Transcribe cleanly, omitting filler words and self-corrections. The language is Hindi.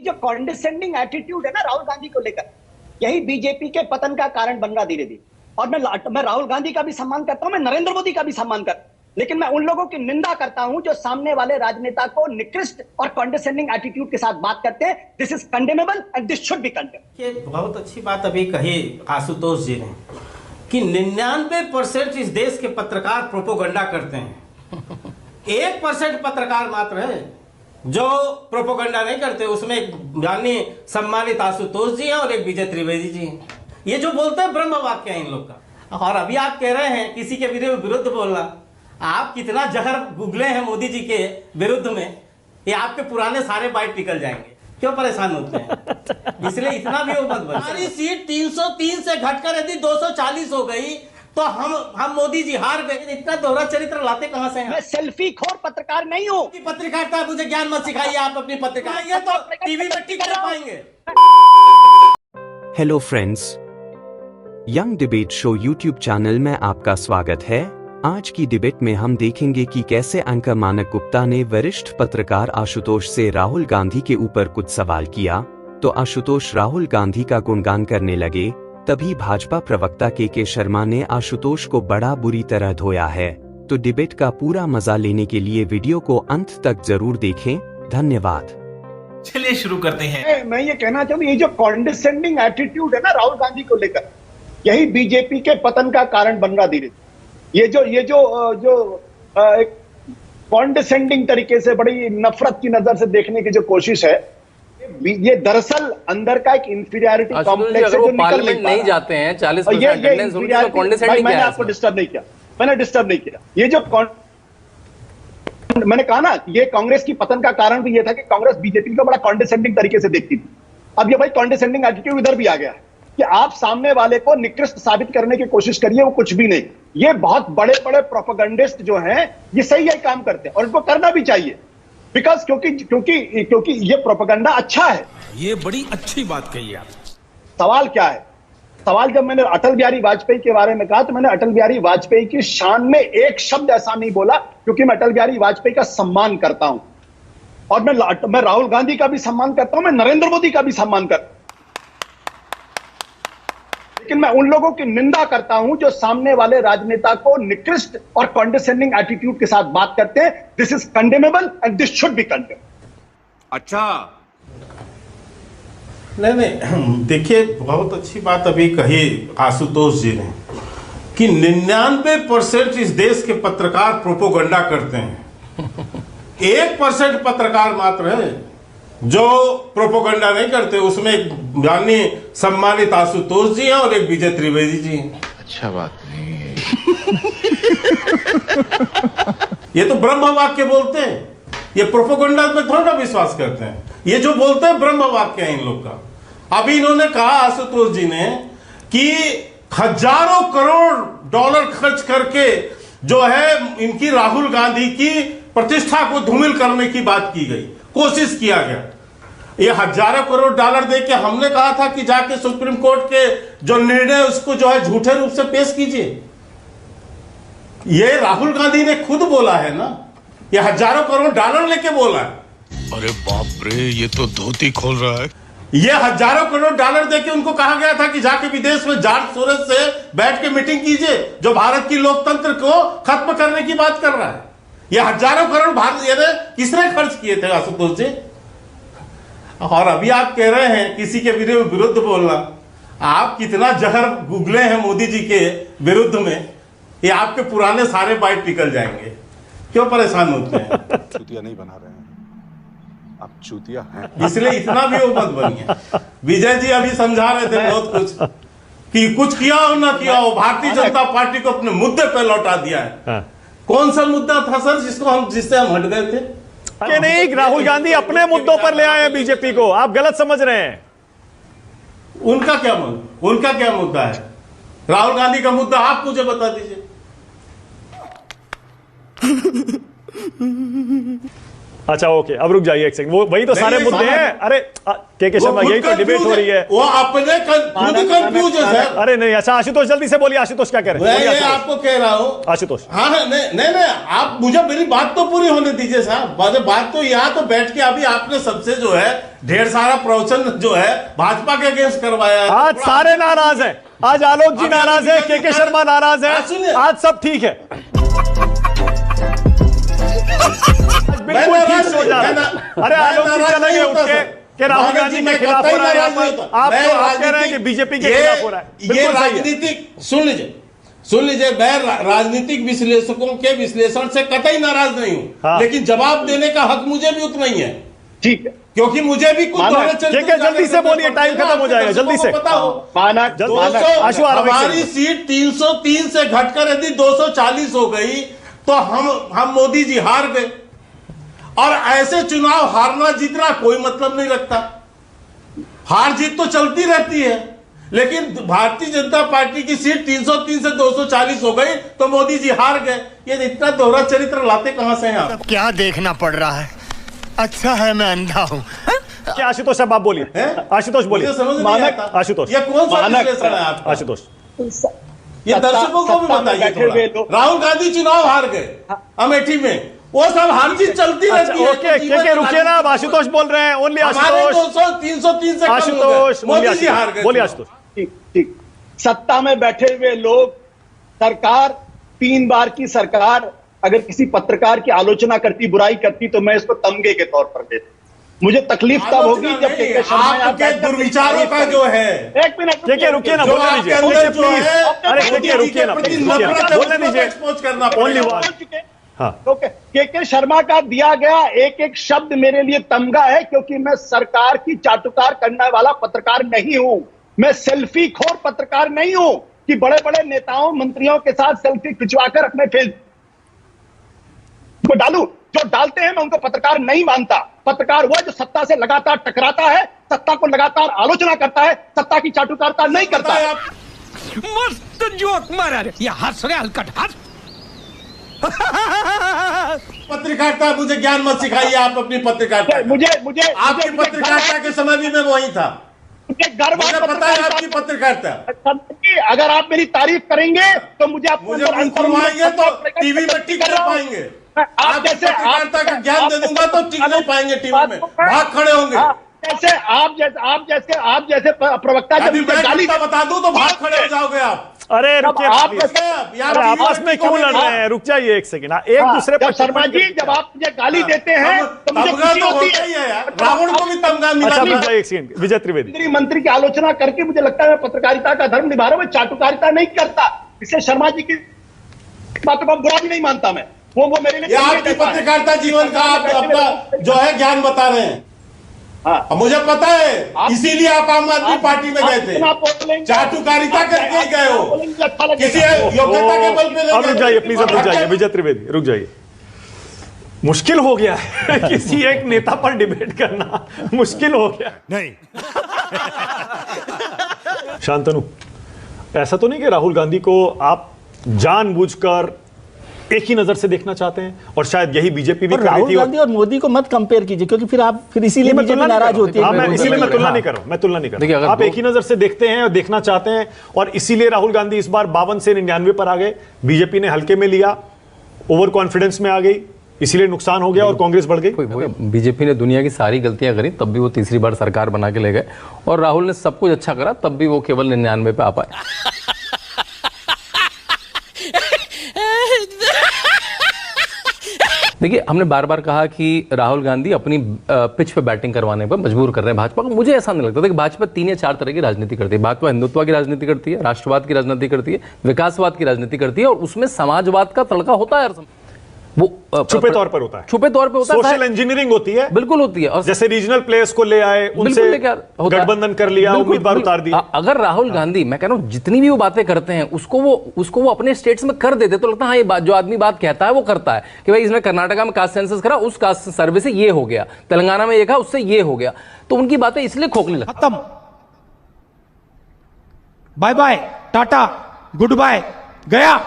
जो कॉन्डिसेंडिंग एटीट्यूड है ना राहुल गांधी को लेकर, यही बीजेपी के पतन का कारण बन रहा धीरे धीरे। और मैं राहुल गांधी का भी सम्मान करता हूं, मैं नरेंद्र मोदी का भी सम्मान करता हूं, लेकिन मैं उन लोगों की निंदा करता हूं जो सामने वाले राजनेता को निकृष्ट और कॉन्डिसेंडिंग एटीट्यूड के साथ बात करते हैं। This is condemnable and this should be condemned. ये बहुत अच्छी बात अभी कही आशुतोष जी ने कि 99% इस देश के पत्रकार प्रोपोगंडा करते हैं। 1% पत्रकार मात्र है जो प्रोपोगंडा नहीं करते। उसमें एक जानी सम्मानित आशुतोष जी हैं और एक विजय त्रिवेदी जी हैं। ये जो बोलते हैं ब्रह्म वाक्य है इन लोग का। और अभी आप कह रहे हैं किसी के विरुद्ध बोलना। आप कितना जहर गुगले हैं मोदी जी के विरुद्ध में, ये आपके पुराने सारे बाइट निकल जाएंगे। क्यों परेशान होते हैं? इसलिए इतना भी वो मत बने। हमारी सीट 303 से घटकर यदि 240 हो गई तो हम मोदी जी हार गए। इतना दोहरा चरित्र लाते कहां से हैं? मैं सेल्फी खोर पत्रकार नहीं हूं। पत्रकारिता मुझे ज्ञान मत सिखाइए। आप अपनी पत्रकारिता तो टीवी में टिक कर पाएंगे। Hello friends, young debate show YouTube channel में आपका स्वागत है। आज की डिबेट में हम देखेंगे कि कैसे एंकर मानक गुप्ता ने वरिष्ठ पत्रकार आशुतोष से राहुल गांधी के ऊपर कुछ सवाल किया तो आशुतोष राहुल गांधी का गुणगान करने लगे। तभी भाजपा प्रवक्ता के शर्मा ने आशुतोष को बड़ा बुरी तरह धोया है। तो डिबेट का पूरा मजा लेने के लिए वीडियो को अंत तक जरूर देखें। धन्यवाद। चलिए शुरू करते हैं। मैं ये कहना चाहूँ, ये जो कॉन्डिसेंडिंग एटीट्यूड है ना राहुल गांधी को लेकर, यही बीजेपी के पतन का कारण बन रहा धीरे धीरे। ये जो एक कॉन्डिसेंडिंग तरीके से बड़ी नफरत की नजर से देखने की जो कोशिश है, ये दरअसल अंदर का एक इंफीरियरिटी कॉम्प्लेक्स है जो निकल नहीं जाते हैं। 40% अटेंडेंस होती है तो कॉन्डिसेंडिंग क्या है? मैंने आपको डिस्टर्ब नहीं किया, मैंने डिस्टर्ब नहीं किया। ये जो मैंने कहा ना, ये कांग्रेस की पतन का कारण भी ये था कि कांग्रेस बीजेपी को बड़ा कॉन्डिसेंडिंग तरीके से देखती थी। अब ये भाई कॉन्डिसेंडिंग एटीट्यूड इधर भी आ गया है कि आप सामने वाले को निकृष्ट साबित करने की कोशिश करिए, वो कुछ भी नहीं। ये बहुत बड़े बड़े प्रोपेगेंडिस्ट जो हैं, ये सही है काम करते हैं और इनको करना भी चाहिए। बिकॉज क्योंकि ये प्रोपेगेंडा अच्छा है। ये बड़ी अच्छी बात कही आप। सवाल क्या है? सवाल जब मैंने अटल बिहारी वाजपेयी के बारे में कहा तो मैंने अटल बिहारी वाजपेयी की शान में एक शब्द ऐसा नहीं बोला, क्योंकि मैं अटल बिहारी वाजपेयी का सम्मान करता हूं और मैं राहुल गांधी का भी सम्मान करता हूं, मैं नरेंद्र मोदी का भी सम्मान करता हूं, लेकिन मैं उन लोगों की निंदा करता हूं जो सामने वाले राजनेता को निकृष्ट और कॉन्डिसेंडिंग एटीट्यूड के साथ बात करते हैं। This is condemnable and this should be condemned. अच्छा, नहीं, देखिए बहुत अच्छी बात अभी कही आशुतोष जी ने कि 99% इस देश के पत्रकार प्रोपोगंडा करते हैं। 1% पत्रकार मात्र है जो प्रोपोगंडा नहीं करते। उसमें एक जानी सम्मानित आशुतोष जी हैं और एक विजय त्रिवेदी जी हैं। अच्छा बात नहीं है। ये तो ब्रह्म वाक्य बोलते हैं, ये प्रोपोगंडा पे थोड़ा विश्वास करते हैं। ये जो बोलते हैं ब्रह्म वाक्य है इन लोग का। अभी इन्होंने कहा आशुतोष जी ने कि हजारों करोड़ डॉलर खर्च करके जो है इनकी राहुल गांधी की प्रतिष्ठा को धूमिल करने की बात की गई, कोशिश किया गया। ये हजारों करोड़ डॉलर देके हमने कहा था कि जाके सुप्रीम कोर्ट के जो निर्णय उसको जो है झूठे रूप से पेश कीजिए। ये राहुल गांधी ने खुद बोला है ना, ये हजारों करोड़ डॉलर लेके बोला है। अरे बाप रे, ये तो धोती खोल रहा है। ये हजारों करोड़ डॉलर देके उनको कहा गया था कि जाके विदेश में जॉर्ज सोरोस से बैठ के मीटिंग कीजिए, जो भारत की लोकतंत्र को खत्म करने की बात कर रहा है। ये हजारों करोड़ भारत किसने खर्च किए थे आशुतोष जी? और अभी आप कह रहे हैं किसी के विरुद्ध बोलना। आप कितना जहर गुगले हैं मोदी जी के विरुद्ध में, ये आपके पुराने सारे बाइट निकल जाएंगे। क्यों परेशान होते हैं? चूतिया नहीं बना रहे हैं, आप चूतिया हैं। इसलिए इतना भी वो मत बनिए। विजय जी अभी समझा रहे थे बहुत कुछ कि कुछ किया हो ना किया हो, भारतीय जनता पार्टी को अपने मुद्दे पे लौटा दिया है। कौन सा मुद्दा था सर जिससे हम हट गए थे? कि नहीं, राहुल गांधी अपने मुद्दों पर ले आए हैं बीजेपी को, आप गलत समझ रहे हैं। उनका क्या मुद्दा है? राहुल गांधी का मुद्दा आप मुझे बता दीजिए। अच्छा ओके, अब रुक जाइए एक सेकंड, वो वही तो सारे मुद्दे हैं। अरे के शर्मा, यही तो डिबेट हो रही है। वो अपने खुद कंफ्यूज है सर। अरे नहीं, अच्छा आशुतोष जल्दी से बोलिए, आशुतोष क्या कह रहे हैं? मैं आपको कह रहा हूँ आशुतोष। हाँ नहीं, आप मुझे मेरी बात तो पूरी होने दीजिए साहब। बात तो यहाँ तो बैठ के अभी आपने सबसे जो है ढेर सारा प्रवचन जो है भाजपा के अगेंस्ट करवाया है। आज सारे नाराज हैं, आज आलोक जी नाराज है, के शर्मा नाराज है, आज सब ठीक है, बिल्कुल ठीक हो जा रहा है। अरे आलोक जी चलेंगे उठ के राहुल गांधी के खिलाफ हो रहा है, आप तो आप कह रहे हैं कि बीजेपी के खिलाफ हो रहा है। ये राजनीतिक, सुन लीजिए, मैं राजनीतिक विश्लेषकों के विश्लेषण से कतई नाराज नहीं हूं, हाँ। लेकिन जवाब देने का हक मुझे भी उतना ही है। ठीक है, क्योंकि मुझे भी कुछ जल्दी से बोलिए, टाइम खत्म हो जाएगा, जल्दी से। हमारी सीट 303 से घटकर यदि 240 हो गई तो हम मोदी जी हार गए, और ऐसे चुनाव हारना जीतना कोई मतलब नहीं रखता। हार जीत तो चलती रहती है, लेकिन भारतीय जनता पार्टी की सीट 303 से 240 हो गई तो मोदी जी हार गए। ये इतना दोहरा चरित्र लाते कहां से हैं आप? क्या देखना पड़ रहा है? अच्छा है मैं अंधा हूं। क्या आशुतोष साहब आप बोलिए, आशुतोष बोलिए, समझ नहीं आता। आशुतोष, ये कौन सा विश्लेषण है आपका? आशुतोष, ये दर्शकों को भी बताइए थोड़ा। राहुल गांधी चुनाव हार गए अमेठी में, वो सब हार जीत चलती रहती है। ओके, रुकिए ना, आशुतोष बोल रहे हैं, ओनली आशुतोष। 303 से आशुतोष, मोदी जी हार गए। बोलिए आशुतोष। ठीक, सत्ता में बैठे हुए लोग, सरकार, 3 बार की सरकार अगर किसी पत्रकार की आलोचना करती, बुराई करती, तो मैं इसको तमगे के तौर पर देता। मुझे तकलीफ तब होगी जब के शर्मा आपके दुर्विचारों का जो है। एक मिनट रुकिए ना, बोलने दीजिए। अरे रुकिए ना, बोलने दीजिए, ओनली वन। हाँ। तो के शर्मा का दिया गया एक एक शब्द मेरे लिए तमगा है, क्योंकि मैं सरकार की चाटुकार करने वाला पत्रकार नहीं हूं। मैं सेल्फी खोर पत्रकार नहीं हूं कि बड़े बड़े नेताओं मंत्रियों के साथ सेल्फी खिंचवाकर अपने फेसबुक को डालूं। जो डालते हैं मैं उनको पत्रकार नहीं मानता। पत्रकार वो है जो सत्ता से लगातार टकराता है, सत्ता को लगातार आलोचना करता है, सत्ता की चाटुकारिता नहीं करता है। मस्त जोक मारा रे, ये हंस रहे हलकट हंस। पत्रकारिता मुझे ज्ञान मत सिखाइए आप अपनी पत्रकारिता। मुझे आपकी पत्रकारिता के समय भी मैं वही था, मुझे पता है आपकी पत्रकारिता। अगर आप मेरी तारीफ करेंगे तो मुझे करवाएंगे तो टीवी में टिक नहीं पाएंगे। आप जैसे पत्रकारिता का ज्ञान दे दूंगा तो टिक नहीं पाएंगे टीवी में, भाग खड़े होंगे। जैसे आप जैसे प्रवक्ता जब मुझे गाली बता दूं तो भाग खड़े हो जाओगे आप। अरे रुकिए, आपस में क्यों लड़ रहे हैं? रुक जाइए एक सेकंड, एक दूसरे पर। शर्मा जी, जब आप मुझे गाली देते हैं तो मुझे खुशी होती है यार। रावण को भी तमगा मिला। अच्छा एक सेकंड, विजय त्रिवेदी मंत्री की आलोचना करके मुझे लगता है मैं पत्रकारिता का धर्म निभा रहा हूं, मैं चाटुकारिता नहीं करता। इससे शर्मा जी की बातों को बुरा भी नहीं मानता मैं। वो मेरे लिए आपकी पत्रकारिता जीवन का आप अपना जो है ज्ञान बता रहे हैं। हाँ। मुझे पता है, इसीलिए आप आम आदमी पार्टी में गए थे, चाटुकारिता करके ही गए हो, किसी योग्यता के बल पे। अब रुक जाइए प्लीज, अब रुक जाइए विजय त्रिवेदी, रुक जाइए। मुश्किल हो गया है किसी एक नेता पर डिबेट करना, मुश्किल हो गया। नहीं शांतनु, ऐसा तो नहीं कि राहुल गांधी को आप जानबूझकर एक ही नजर से देखना चाहते हैं, और शायद यही बीजेपी भी कर रही थी। राहुल गांधी और मोदी को मत कंपेयर कीजिए, क्योंकि फिर इसीलिए बीजेपी नाराज होती है। मैं इसीलिए मैं तुलना नहीं कर रहा हूं, मैं तुलना नहीं कर रहा हूं। आप एक ही नजर से देखते हैं और देखना चाहते हैं, और इसीलिए राहुल गांधी इस बार 52 से 99 पर आ गए। बीजेपी ने हल्के में लिया, ओवर कॉन्फिडेंस में आ गई, इसीलिए नुकसान हो गया और कांग्रेस बढ़ गई। बीजेपी ने दुनिया की सारी गलतियां करी, तब भी वो तीसरी बार सरकार बना के ले गए, और राहुल ने सब कुछ अच्छा करा, तब भी वो केवल 99 पे आ पाए। देखिए, हमने बार बार कहा कि राहुल गांधी अपनी पिच पे बैटिंग करवाने पर मजबूर कर रहे हैं भाजपा को। मुझे ऐसा नहीं लगता। देखिए, भाजपा 3 या 4 तरह की राजनीति करती है। भाजपा हिंदुत्व की राजनीति करती है, राष्ट्रवाद की राजनीति करती है, विकासवाद की राजनीति करती है, और उसमें समाजवाद का तड़का होता है। वो छुपे तौर पर होता है, छुपे तौर पे होता है। सोशल इंजीनियरिंग होती है, बिल्कुल होती है। और जैसे रीजनल प्लेयर्स को ले आए, उनसे गठबंधन कर लिया, उम्मीदवार उतार दिया। अगर राहुल गांधी, मैं कह रहा हूं, जितनी भी वो बातें करते हैं उसको वो अपने स्टेट्स में कर देते तो लगता है हाँ, ये बात जो आदमी बात कहता है वो करता है कि भाई इसने कर्नाटका में कास्ट सेंसस करा, उस कास्ट सर्वे से ये हो गया, तेलंगाना में ये कहा, उससे ये हो गया। तो उनकी बातें इसलिए खोखली लगती। खत्म, bye bye, tata, goodbye, गया।